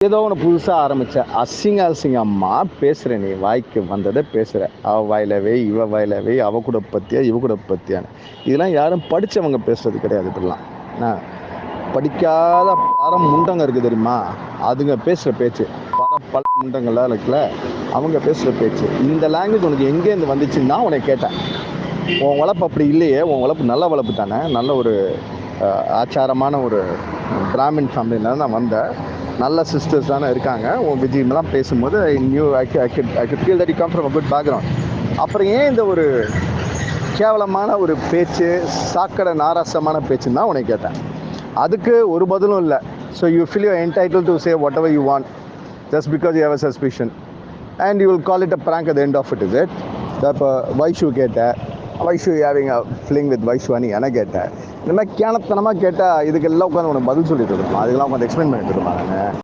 ஏதோ ஒன்று புதுசாக ஆரம்பிச்ச அசிங்கமாக பேசுகிற நீ வாய்க்கு வந்ததை பேசுகிற அவ வாயிலவே இவ வாயிலவே அவ கூட பற்றியா இவ கூட பற்றியான்னு இதெல்லாம் யாரும் படித்தவங்க பேசுறது கிடையாது. இப்படிலாம் என்ன படிக்காத முண்டங்க இருக்குது தெரியுமா, அதுங்க பேசுகிற பேச்சு பல முண்டங்கள்லாம் இருக்குல்ல, அவங்க பேசுகிற பேச்சு. இந்த லாங்குவேஜ் உனக்கு எங்கேருந்து வந்துச்சுன்னு தான் உனக்கு கேட்டேன். உன் வளர்ப்பு அப்படி இல்லையே, உன் வளர்ப்பு நல்ல வளர்ப்பு தானே, நல்ல ஒரு ஆச்சாரமான ஒரு பிராமின் ஃபேமிலியில நான் வந்தேன். நல்ல சிஸ்டர்ஸ் தானே இருக்காங்க. உன் விஜயம்லாம் பேசும்போது ஐ could feel that you come from a good background. அப்புறம் ஏன் இந்த ஒரு கேவலமான ஒரு பேச்சு, சாக்கடை நாராசமான பேச்சுன்னு தான் உனக்கு கேட்டேன். அதுக்கு ஒரு பதிலும் இல்லை. So you feel you're entitled to say whatever you want just because you have a suspicion and you will call it a prank at the end of it, is it? இப்போ வைஷு கேட்டேன், Vaishu having a feeling with Vaishvani என கேட்டேன். இந்த மாதிரி கேனத்தனமாக கேட்டால் இதுக்கெல்லாம் உட்காந்து உனக்கு பதில் சொல்லிட்டு இருக்கணும், அதுக்கெல்லாம் உட்காந்து எக்ஸ்பிளைன் பண்ணிட்டு இருப்பாங்க.